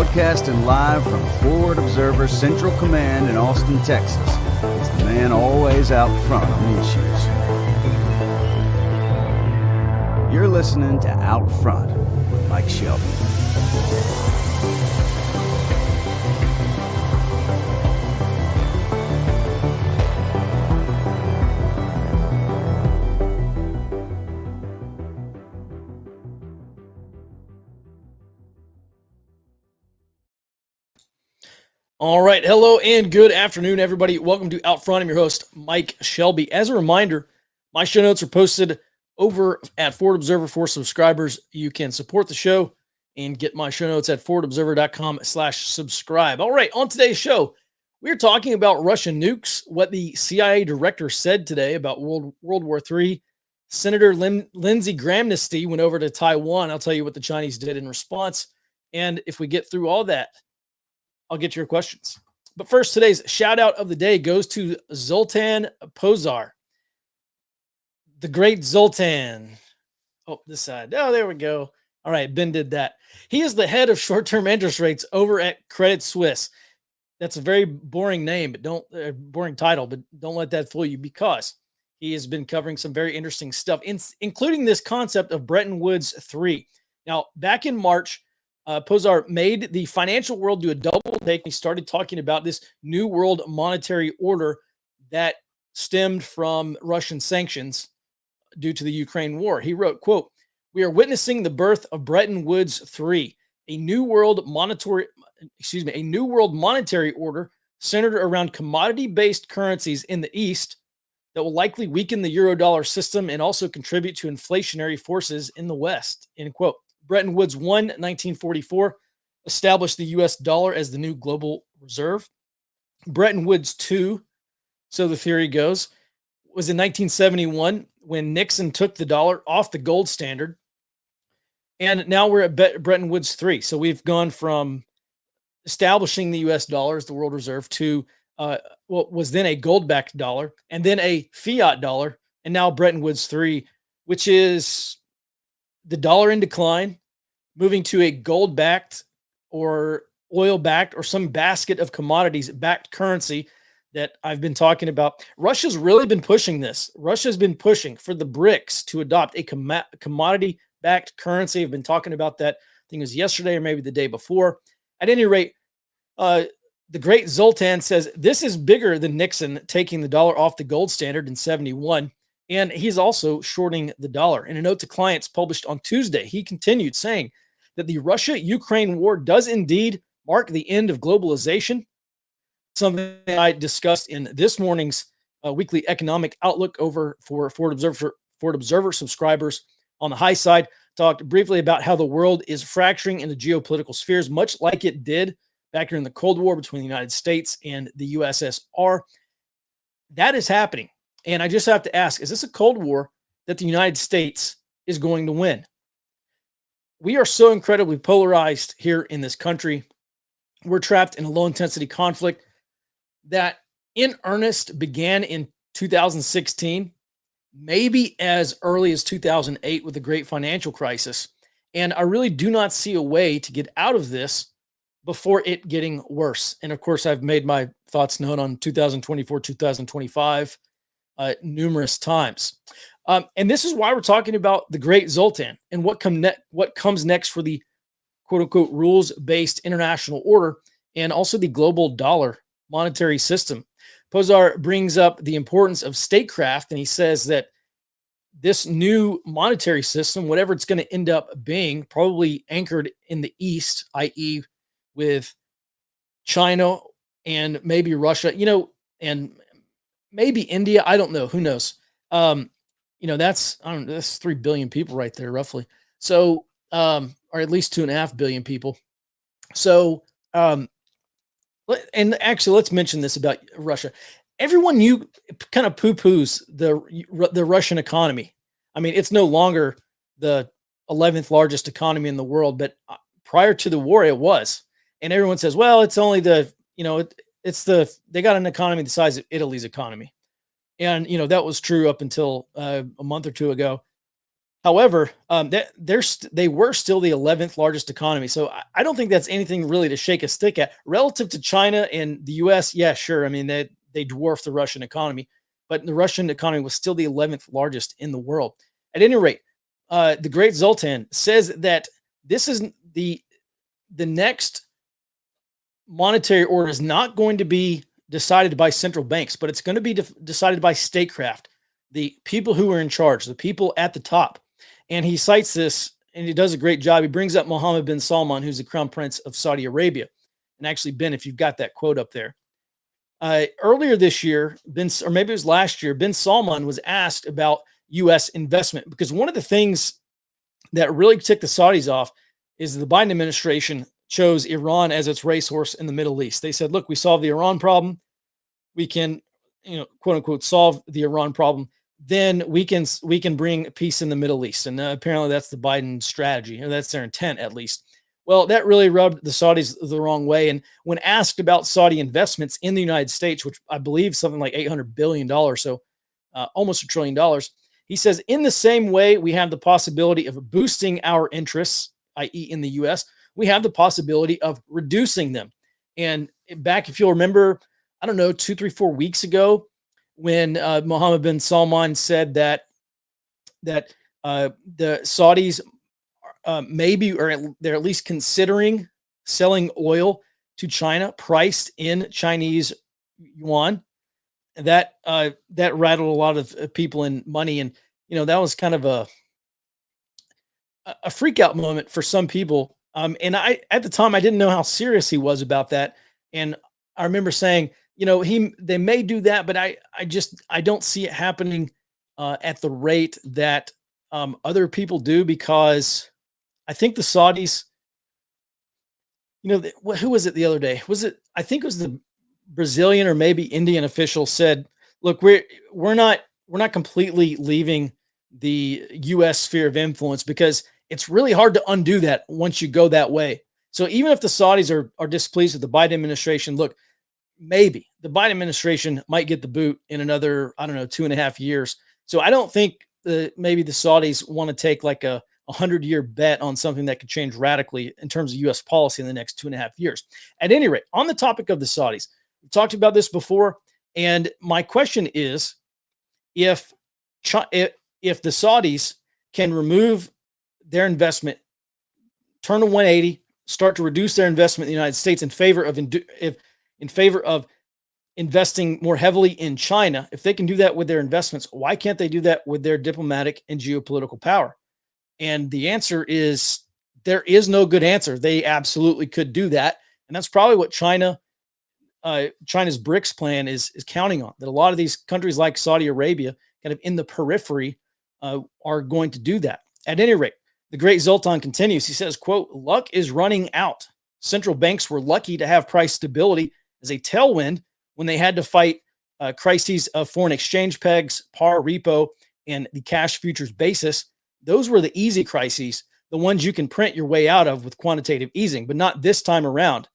Broadcasting live from Forward Observer Central Command in Austin, Texas. It's the man always out front on issues. You're listening to Out Front with Mike Shelby. All right. Hello and good afternoon, everybody. Welcome to Out Front. I'm your host, Mike Shelby. As a reminder, my show notes are posted over at Forward Observer for subscribers. You can support the show and get my show notes at forwardobserver.com/subscribe. All right. On today's show, we're talking about Russian nukes, what the CIA director said today about World War III. Senator Lindsey Graham went over to Taiwan. I'll tell you what the Chinese did in response. And if we get through all that, I'll get to your questions. But first, today's shout out of the day goes to Zoltan Pozar. The great Zoltan. Oh, this side. Oh, there we go. All right, Ben did that. He is the head of short-term interest rates over at Credit Suisse. That's a very boring name, but boring title, but don't let that fool you, because he has been covering some very interesting stuff, including this concept of Bretton Woods 3. Now, back in March, Pozar made the financial world do a double take. He started talking about this new world monetary order that stemmed from Russian sanctions due to the Ukraine war. He wrote, quote, "We are witnessing the birth of Bretton Woods 3, a new world monetary order centered around commodity-based currencies in the East that will likely weaken the Eurodollar system and also contribute to inflationary forces in the West," end quote. Bretton Woods 1, 1944, established the U.S. dollar as the new global reserve. Bretton Woods 2, so the theory goes, was in 1971 when Nixon took the dollar off the gold standard. And now we're at Bretton Woods 3. So we've gone from establishing the U.S. dollar as the world reserve to what was then a gold-backed dollar, and then a fiat dollar, and now Bretton Woods 3, which is the dollar in decline, moving to a gold-backed or oil-backed or some basket of commodities-backed currency that I've been talking about. Russia's really been pushing this. Russia's been pushing for the BRICS to adopt a commodity-backed currency. I've been talking about that, I think it was yesterday or maybe the day before. At any rate, the great Zoltan says this is bigger than Nixon taking the dollar off the gold standard in 71. And he's also shorting the dollar. In a note to clients published on Tuesday, he continued saying that the Russia-Ukraine war does indeed mark the end of globalization, something I discussed in this morning's weekly economic outlook over for Forward Observer subscribers. On the high side, talked briefly about how the world is fracturing into geopolitical spheres, much like it did back during the Cold War between the United States and the USSR. That is happening. And I just have to ask, is this a Cold War that the United States is going to win? We are so incredibly polarized here in this country. We're trapped in a low-intensity conflict that in earnest began in 2016, maybe as early as 2008 with the great financial crisis. And I really do not see a way to get out of this before it getting worse. And of course, I've made my thoughts known on 2024, 2025, numerous times. And this is why we're talking about the great Zoltan and what comes next for the quote-unquote rules-based international order and also the global dollar monetary system. Pozar brings up the importance of statecraft, and he says that this new monetary system, whatever it's going to end up being, probably anchored in the East, i.e. with China and maybe Russia, and maybe India. I don't know. Who knows? That's 3 billion people right there, roughly. So, or at least 2.5 billion people. So, and actually, let's mention this about Russia. Everyone kind of poo-poos the Russian economy. I mean, it's no longer the 11th largest economy in the world, but prior to the war, it was. And everyone says, well, it's only they got an economy the size of Italy's economy. And, that was true up until a month or two ago. However, they were still the 11th largest economy, so I don't think that's anything really to shake a stick at relative to China and the U.S. Yeah, sure. I mean they dwarfed the Russian economy, but the Russian economy was still the 11th largest in the world. At any rate, the Great Zoltan says that this is the next monetary order is not going to be decided by central banks, but it's going to be decided by statecraft, the people who are in charge, the people at the top. And he cites this, and he does a great job. He brings up Mohammed bin Salman, who's the crown prince of Saudi Arabia. And actually, Ben, if you've got that quote up there, earlier this year, or maybe it was last year, bin Salman was asked about U.S. investment because one of the things that really ticked the Saudis off is the Biden administration chose Iran as its racehorse in the Middle East. They said, look, we solved the Iran problem. We can, quote unquote, solve the Iran problem. Then we can bring peace in the Middle East. And apparently that's the Biden strategy, or that's their intent at least. Well, that really rubbed the Saudis the wrong way. And when asked about Saudi investments in the United States, which I believe something like $800 billion, so almost $1 trillion, he says, in the same way we have the possibility of boosting our interests, i.e. in the U.S., we have the possibility of reducing them. And back, if you'll remember, I don't know, 2, 3, 4 weeks ago, when Mohammed bin Salman said that the Saudis maybe, or they're at least considering selling oil to China priced in Chinese yuan, that rattled a lot of people in money. And, that was kind of a freak out moment for some people. And at the time, I didn't know how serious he was about that. And I remember saying, they may do that, but I don't see it happening at the rate that other people do, because I think the Saudis, who was it the other day? I think it was the Brazilian or maybe Indian official said, look, we're not completely leaving the US sphere of influence because it's really hard to undo that once you go that way. So even if the Saudis are displeased with the Biden administration, look, maybe the Biden administration might get the boot in another, 2.5 years. So I don't think maybe the Saudis want to take like a 100-year bet on something that could change radically in terms of U.S. policy in the next 2.5 years. At any rate, on the topic of the Saudis, we've talked about this before, and my question is, if the Saudis can remove their investment, turn a 180, start to reduce their investment in the United States in favor of investing more heavily in China, if they can do that with their investments, why can't they do that with their diplomatic and geopolitical power? And the answer is there is no good answer. They absolutely could do that. And that's probably what China's BRICS plan is counting on, that a lot of these countries like Saudi Arabia, kind of in the periphery, are going to do that. At any rate, the great Zoltan continues. He says, quote, luck is running out. Central banks were lucky to have price stability as a tailwind when they had to fight crises of foreign exchange pegs, par repo, and the cash futures basis. Those were the easy crises, the ones you can print your way out of with quantitative easing, but not this time around.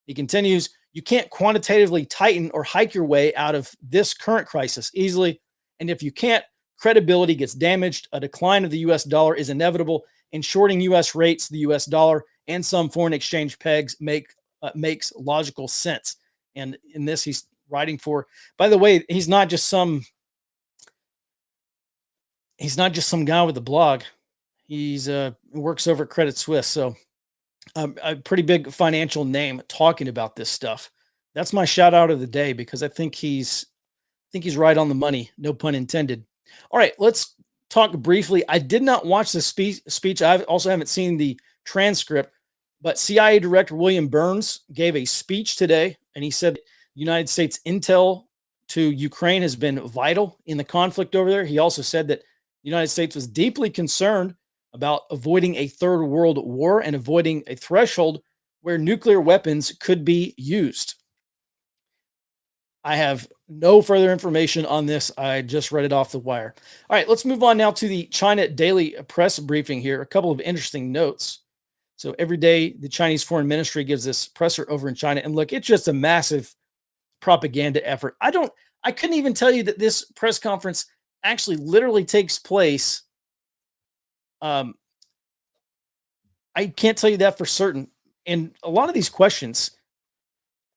He continues, you can't quantitatively tighten or hike your way out of this current crisis easily. And if you can't, credibility gets damaged. A decline of the US dollar is inevitable, and shorting US rates, the US dollar, and some foreign exchange pegs makes logical sense. And in this, he's writing for, by the way, he's not just some guy with a blog. He's works over at Credit Suisse. So a pretty big financial name talking about this stuff. That's my shout out of the day, because I think he's right on the money. No pun intended. All right, let's talk briefly. I did not watch the speech. I also haven't seen the transcript, but CIA Director William Burns gave a speech today, and he said United States intel to Ukraine has been vital in the conflict over there. He also said that the United States was deeply concerned about avoiding a third world war and avoiding a threshold where nuclear weapons could be used. I have no further information on this. I just read it off the wire. All right, let's move on now to the China Daily Press briefing here. A couple of interesting notes. So every day, the Chinese Foreign Ministry gives this presser over in China. And look, it's just a massive propaganda effort. I couldn't even tell you that this press conference actually literally takes place Um, I can't tell you that for certain. And a lot of these questions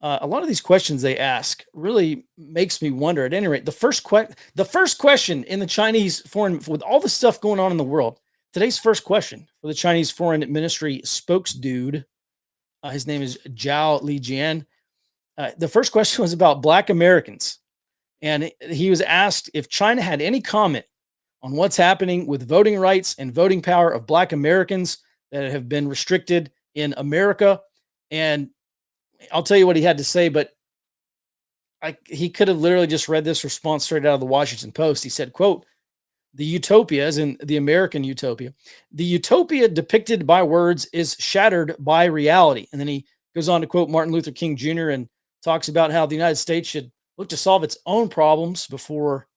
they ask really makes me wonder. At any rate, the first question in the Chinese foreign, with all the stuff going on in the world, today's first question for the Chinese Foreign Ministry spokesdude, his name is Zhao Lijian. The first question was about Black Americans, and he was asked if China had any comment on what's happening with voting rights and voting power of Black Americans that have been restricted in America. And I'll tell you what he had to say, but he could have literally just read this response straight out of the Washington Post. He said, quote, "The utopia, as in the American utopia, the utopia depicted by words is shattered by reality." And then he goes on to quote Martin Luther King Jr. and talks about how the United States should look to solve its own problems before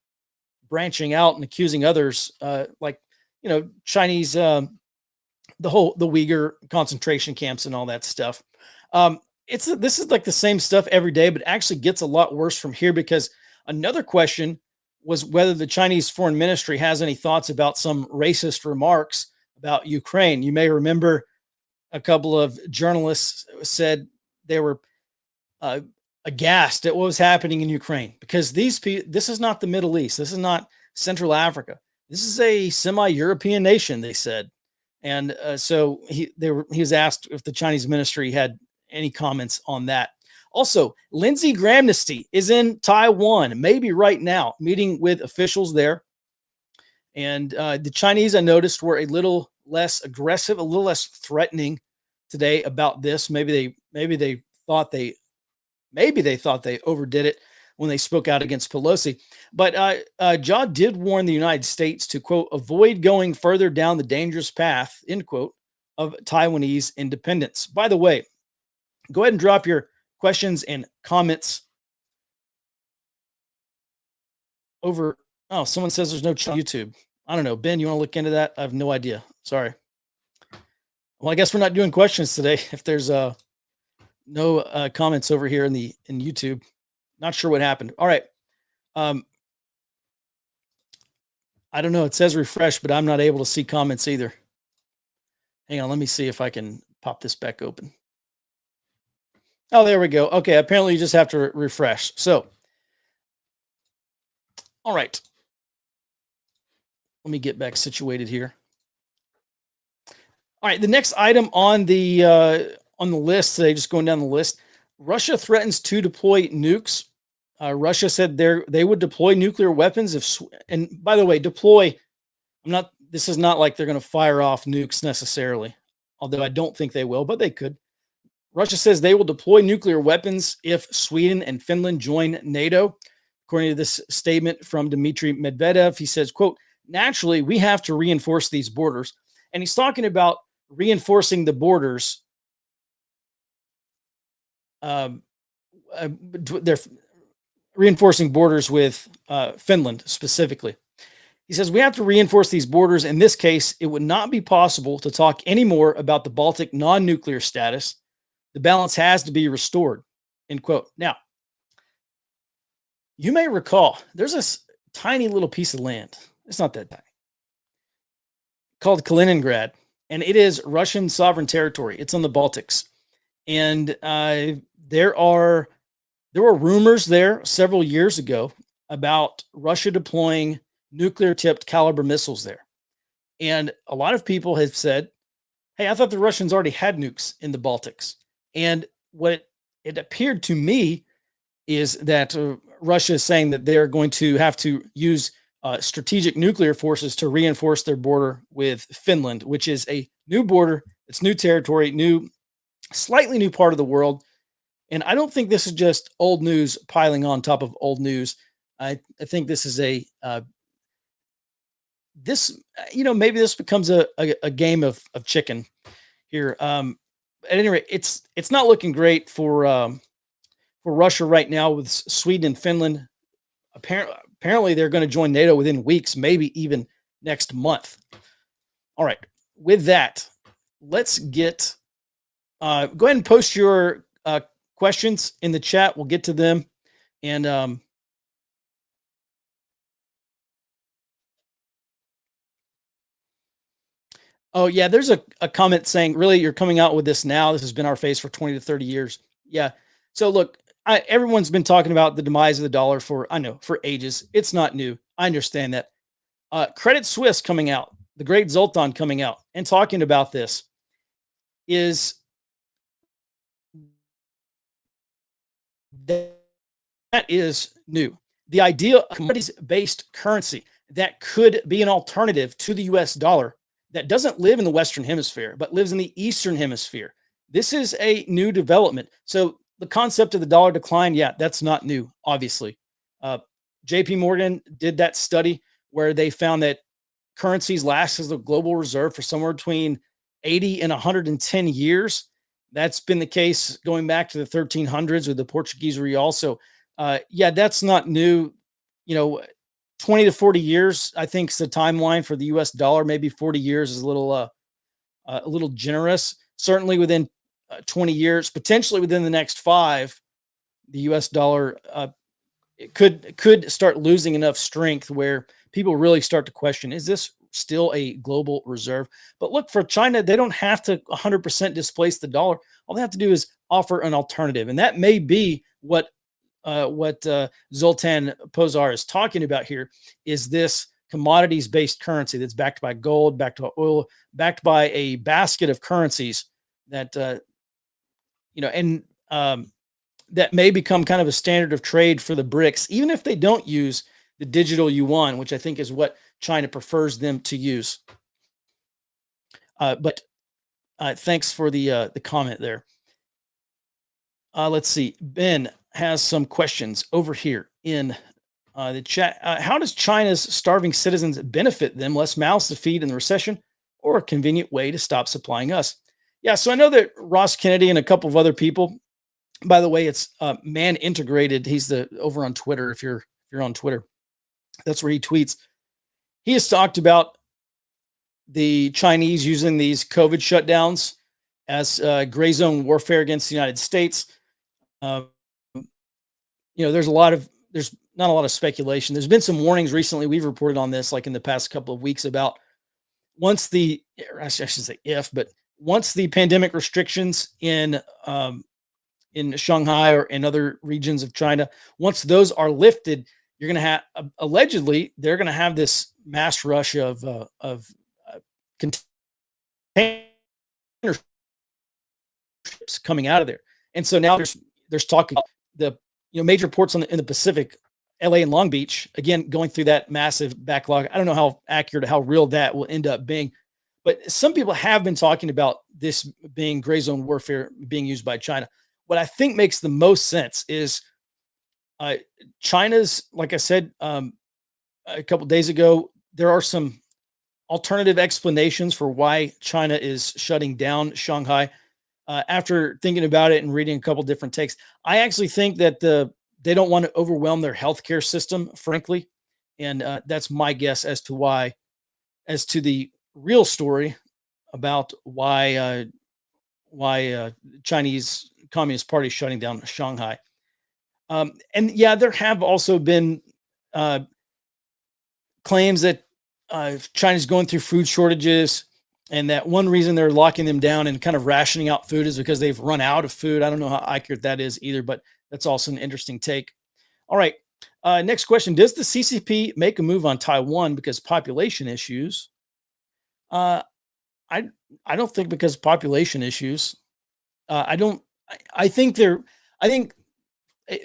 branching out and accusing others, like, Chinese, the Uyghur concentration camps and all that stuff. This is like the same stuff every day, but it actually gets a lot worse from here, because another question was whether the Chinese foreign ministry has any thoughts about some racist remarks about Ukraine. You may remember a couple of journalists said they were uh, aghast at what was happening in Ukraine, because this is not the Middle East. This is not Central Africa. This is a semi-European nation, they said. And so he was asked if the Chinese ministry had any comments on that. Also, Lindsey Grahamnesty is in Taiwan, maybe right now, meeting with officials there. And the Chinese, I noticed, were a little less aggressive, a little less threatening today about this. Maybe they thought they overdid it when they spoke out against Pelosi. But Jha did warn the United States to, quote, avoid going further down the dangerous path, end quote, of Taiwanese independence. By the way, go ahead and drop your questions and comments over. Oh, someone says there's no YouTube. I don't know. Ben, you want to look into that? I have no idea. Sorry. Well, I guess we're not doing questions today if there's no comments over here in YouTube. Not sure what happened. All right. I don't know. It says refresh, but I'm not able to see comments either. Hang on. Let me see if I can pop this back open. Oh, there we go. Okay. Apparently you just have to refresh. So, all right. Let me get back situated here. All right. The next item on the list today, just going down the list, Russia threatens to deploy nukes. Russia said they would deploy nuclear weapons and by the way, deploy. This is not like they're going to fire off nukes necessarily, although I don't think they will, but they could. Russia says they will deploy nuclear weapons if Sweden and Finland join NATO. According to this statement from Dmitry Medvedev, he says, quote, naturally, we have to reinforce these borders. And he's talking about reinforcing the borders. They're reinforcing borders with Finland specifically. He says, we have to reinforce these borders. In this case, it would not be possible to talk anymore about the Baltic non-nuclear status. The balance has to be restored, end quote. Now, you may recall there's this tiny little piece of land. It's not that tiny, called Kaliningrad, and it is Russian sovereign territory. It's on the Baltics. And there were rumors there several years ago about Russia deploying nuclear-tipped caliber missiles there. And a lot of people have said, hey, I thought the Russians already had nukes in the Baltics. And what it appeared to me is that Russia is saying that they're going to have to use strategic nuclear forces to reinforce their border with Finland, which is a new border. It's new territory, slightly new part of the world. And I don't think this is just old news piling on top of old news. I think this is maybe this becomes a game of chicken here. At any rate, it's not looking great for Russia right now with Sweden and Finland. Apparently they're going to join NATO within weeks, maybe even next month. All right. With that, let's get go ahead and post your questions in the chat. We'll get to them. And Oh, yeah, there's a comment saying, "Really, you're coming out with this now? This has been our face for 20 to 30 years." Yeah. So look, everyone's been talking about the demise of the dollar for I know for ages. It's not new. I understand that. Credit Suisse coming out, the great Zoltan coming out and talking about this is that is new. The idea of commodities-based currency that could be an alternative to the US dollar that doesn't live in the Western hemisphere, but lives in the Eastern hemisphere. This is a new development. So the concept of the dollar decline, yeah, that's not new, obviously. Uh, JP Morgan did that study where they found that currencies last as the global reserve for somewhere between 80 and 110 years. That's been the case going back to the 1300s with the Portuguese real. So, yeah, that's not new. You know, 20 to 40 years, I think, is the timeline for the US dollar. Maybe 40 years is a little generous. Certainly within 20 years, potentially within the next five, the US dollar it could start losing enough strength where people really start to question, is this still a global reserve? But look, for China, they don't have to 100% displace the dollar. All they have to do is offer an alternative, and that may be what Zoltan Pozar is talking about here. Is this commodities based currency that's backed by gold, backed by oil, backed by a basket of currencies that and that may become kind of a standard of trade for the BRICS, even if they don't use the digital yuan, which I think is what China prefers them to use. But thanks for the comment there. Let's see. Ben has some questions over here in the chat. How does China's starving citizens benefit them? Less mouths to feed in the recession, or a convenient way to stop supplying us? Yeah. So I know that Ross Kennedy and a couple of other people. By the way, it's Man Integrated. He's the over on Twitter. If you're on Twitter, that's where he tweets. He has talked about the Chinese using these COVID shutdowns as gray zone warfare against the United States. Uh, there's not a lot of speculation. There's been some warnings recently. We've reported on this, like in the past couple of weeks, about once the I should say if, but once the pandemic restrictions in Shanghai or in other regions of China, once those are lifted, you're going to have allegedly they're going to have this mass rush of container ships coming out of there, and so now there's talk about the major ports in the Pacific, LA and Long Beach, again going through that massive backlog. I don't know how accurate, how real that will end up being, but some people have been talking about this being gray zone warfare being used by China. What I think makes the most sense is China's, like I said a couple days ago, there are some alternative explanations for why China is shutting down Shanghai. After thinking about it and reading a couple different takes, I actually think that they don't want to overwhelm their healthcare system, frankly, and that's my guess as to why. As to the real story about why Chinese Communist Party is shutting down Shanghai, and yeah, there have also been uh, claims that China's going through food shortages, and that one reason they're locking them down and kind of rationing out food is because they've run out of food. I don't know how accurate that is either, but that's also an interesting take. All right. Next question. Does the CCP make a move on Taiwan because population issues? Uh, I I don't think because of population issues. I don't. I think they're. I think. eh,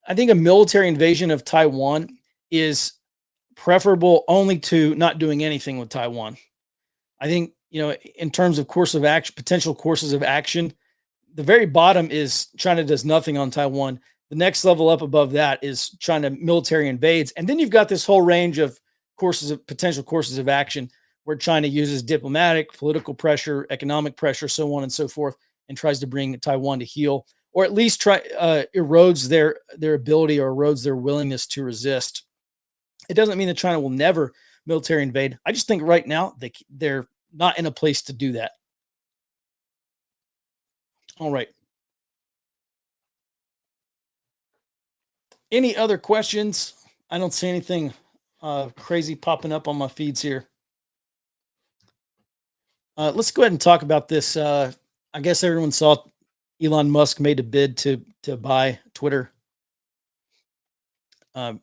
I think a military invasion of Taiwan is preferable only to not doing anything with Taiwan. I think, in terms of course of action, potential courses of action, the very bottom is China does nothing on Taiwan. The next level up above that is China military invades. And then you've got this whole range of potential courses of action where China uses diplomatic, political pressure, economic pressure, so on and so forth, and tries to bring Taiwan to heel, or at least erodes their ability or erodes their willingness to resist. It doesn't mean that China will never military invade. I just think right now they're not in a place to do that. All right. Any other questions? I don't see anything crazy popping up on my feeds here. Let's go ahead and talk about this. I guess everyone saw Elon Musk made a bid to buy Twitter. Um,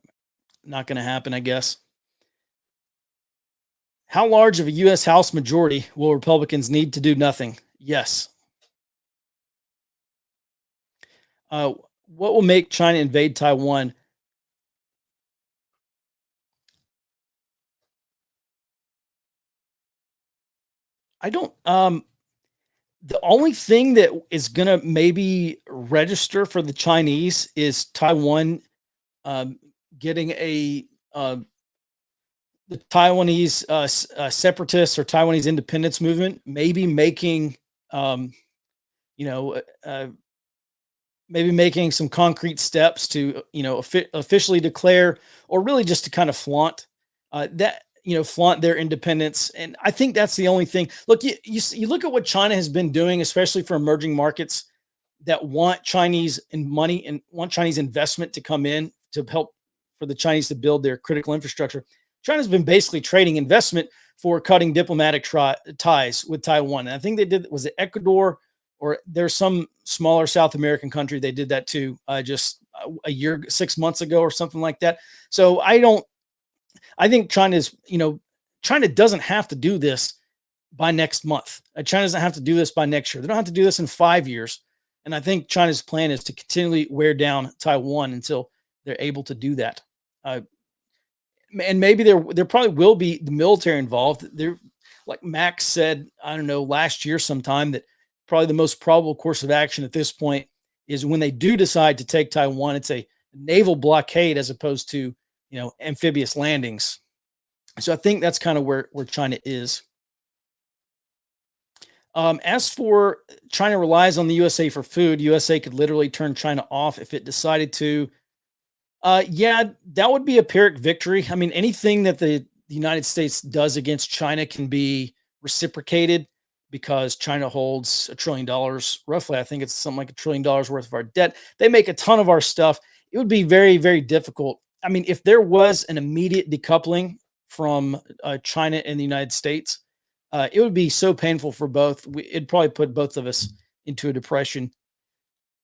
Not going to happen, I guess. How large of a U.S. House majority will Republicans need to do nothing? Yes. What will make China invade Taiwan? I don't. The only thing that is going to maybe register for the Chinese is Taiwan um, getting uh, the Taiwanese separatists or Taiwanese independence movement, maybe making, um, you know, maybe making some concrete steps to, officially declare, or really just to kind of flaunt flaunt their independence. And I think that's the only thing. Look, you look at what China has been doing, especially for emerging markets that want Chinese and money and want Chinese investment to come in to help for the Chinese to build their critical infrastructure. China's been basically trading investment for cutting diplomatic ties with Taiwan. And I think they did, was it Ecuador, or there's some smaller South American country they did that too, just a year, 6 months ago or something like that. So I think China doesn't have to do this by next month. China doesn't have to do this by next year. They don't have to do this in 5 years. And I think China's plan is to continually wear down Taiwan until they're able to do that. And maybe there probably will be the military involved. There, like Max said, I don't know, last year sometime, that probably the most probable course of action at this point is when they do decide to take Taiwan, it's a naval blockade as opposed to, amphibious landings. So I think that's kind of where China is. As for China relies on the USA for food, USA could literally turn China off if it decided to. Yeah, that would be a Pyrrhic victory. I mean, anything that the United States does against China can be reciprocated because China holds $1 trillion, roughly. I think it's something like $1 trillion worth of our debt. They make a ton of our stuff. It would be very, very difficult. I mean, if there was an immediate decoupling from China and the United States, it would be so painful for both. It'd probably put both of us into a depression.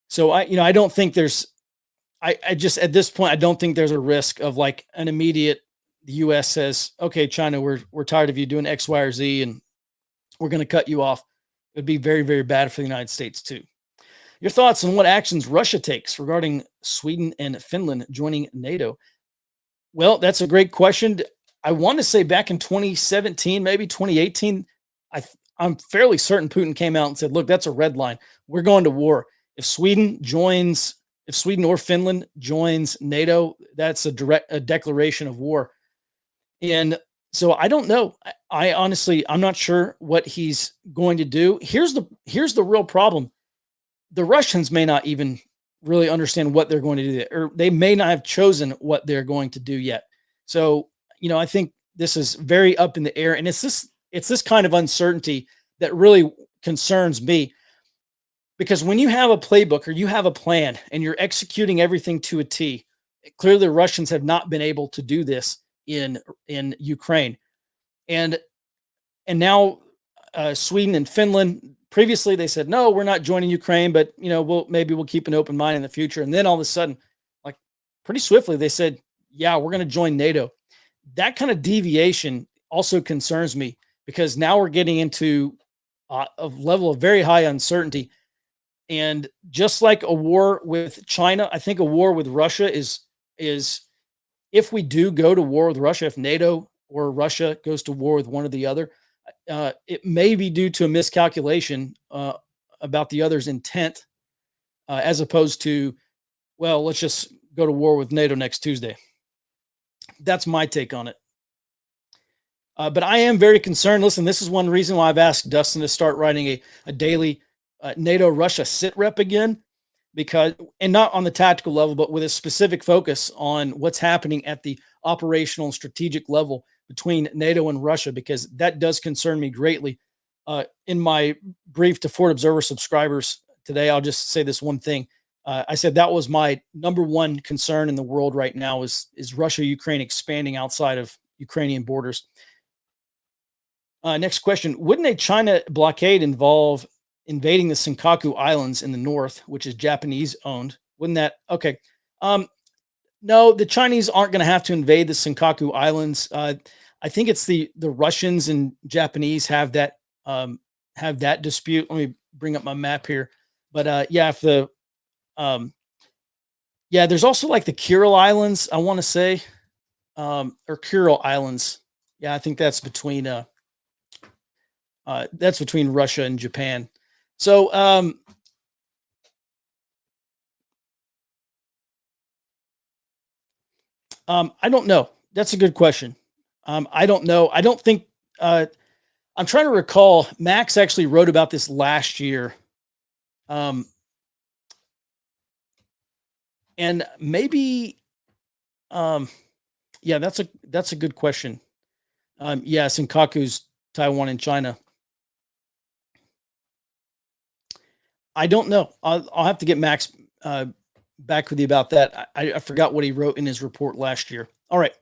So I don't think there's. I just, at this point, I don't think there's a risk of like an immediate. The U.S. says, "Okay, China, we're tired of you doing X, Y, or Z, and we're going to cut you off." It would be very, very bad for the United States too. Your thoughts on what actions Russia takes regarding Sweden and Finland joining NATO? Well, that's a great question. I want to say back in 2017, maybe 2018, I'm fairly certain Putin came out and said, "Look, that's a red line. We're going to war. If Sweden or Finland joins NATO, that's a declaration of war." And so I don't know. I honestly, I'm not sure what he's going to do. Here's the real problem. The Russians may not even really understand what they're going to do, or they may not have chosen what they're going to do yet. So, I think this is very up in the air, and it's this kind of uncertainty that really concerns me. Because when you have a playbook or you have a plan and you're executing everything to a T, clearly the Russians have not been able to do this in Ukraine, and now Sweden and Finland. Previously, they said no, we're not joining Ukraine, but we'll keep an open mind in the future. And then all of a sudden, like pretty swiftly, they said, yeah, we're going to join NATO. That kind of deviation also concerns me, because now we're getting into a level of very high uncertainty. And just like a war with China, I think a war with Russia is if we do go to war with Russia, if NATO or Russia goes to war with one or the other, it may be due to a miscalculation about the other's intent, as opposed to, well, let's just go to war with NATO next Tuesday. That's my take on it. But I am very concerned. Listen, this is one reason why I've asked Dustin to start writing a daily NATO Russia sit rep again, and not on the tactical level, but with a specific focus on what's happening at the operational and strategic level between NATO and Russia, because that does concern me greatly. In my brief to Fort Observer subscribers today, I'll just say this one thing. I said that was my number one concern in the world right now is Russia, Ukraine expanding outside of Ukrainian borders. Next question. Wouldn't a China blockade involve invading the Senkaku Islands in the north, which is Japanese owned? Wouldn't that? Okay. Um, no, the Chinese aren't going to have to invade the Senkaku Islands. I think it's the Russians and Japanese have that dispute. Let me bring up my map here. But yeah, if the yeah, there's also like the Kuril Islands, I want to say, or Kuril Islands. Yeah, I think that's between Russia and Japan. So I don't know. That's a good question. I don't know. I don't think. I'm trying to recall. Max actually wrote about this last year, um, and maybe. Um, yeah, that's a good question. Yeah, Senkaku's Taiwan and China. I don't know. I'll have to get Max back with you about that. I forgot what he wrote in his report last year. All right.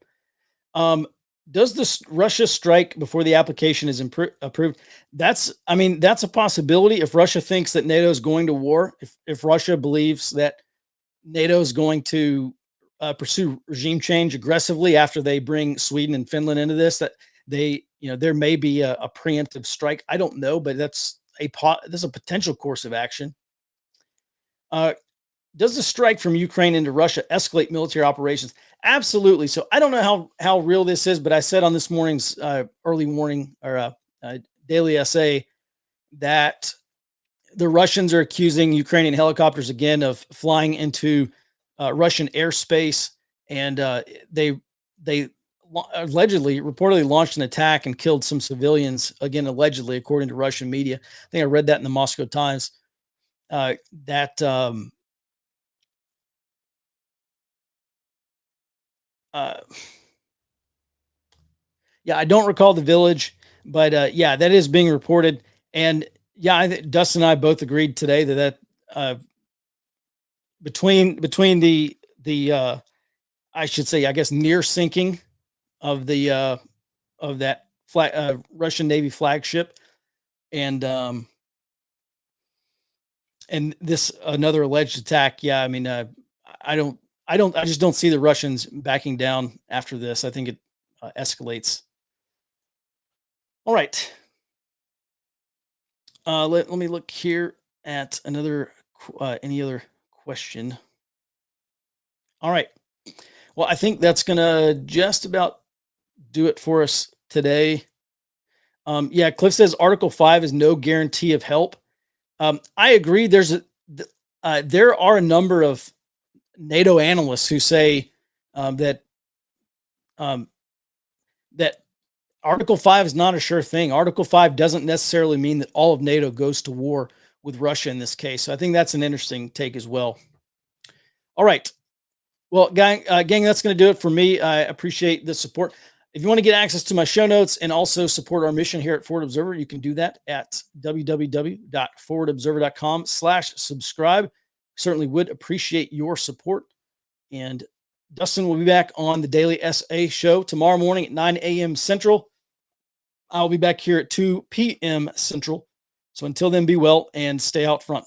Um, does this Russia strike before the application is approved? I mean, that's a possibility if Russia thinks that NATO is going to war. If Russia believes that NATO is going to pursue regime change aggressively after they bring Sweden and Finland into this, that there may be a preemptive strike. I don't know, but that's a potential course of action. Uh, does the strike from Ukraine into Russia escalate military operations? Absolutely. So I don't know how real this is, but I said on this morning's early warning or daily essay that the Russians are accusing Ukrainian helicopters again of flying into Russian airspace, and they reportedly launched an attack and killed some civilians. Again, allegedly, according to Russian media. I think I read that in the Moscow Times. That yeah, I don't recall the village, but yeah, that is being reported. And yeah, Dustin and I both agreed today that between the I should say, I guess, near sinking of the of that Russian Navy flagship and this another alleged attack. Yeah, I mean, I just don't see the Russians backing down after this. I think it escalates. All right. Let me look here at any other question. All right. Well, I think that's gonna just about do it for us today. Yeah, Cliff says Article 5 is no guarantee of help. I agree. There are a number of NATO analysts who say that that Article 5 is not a sure thing. Article 5 doesn't necessarily mean that all of NATO goes to war with Russia in this case. So I think that's an interesting take as well. All right. Well, gang, that's going to do it for me. I appreciate the support. If you want to get access to my show notes and also support our mission here at Forward Observer, you can do that at www.forwardobserver.com/subscribe. Certainly would appreciate your support. And Dustin will be back on the Daily SA show tomorrow morning at 9 a.m. Central. I'll be back here at 2 p.m. Central. So until then, be well and stay out front.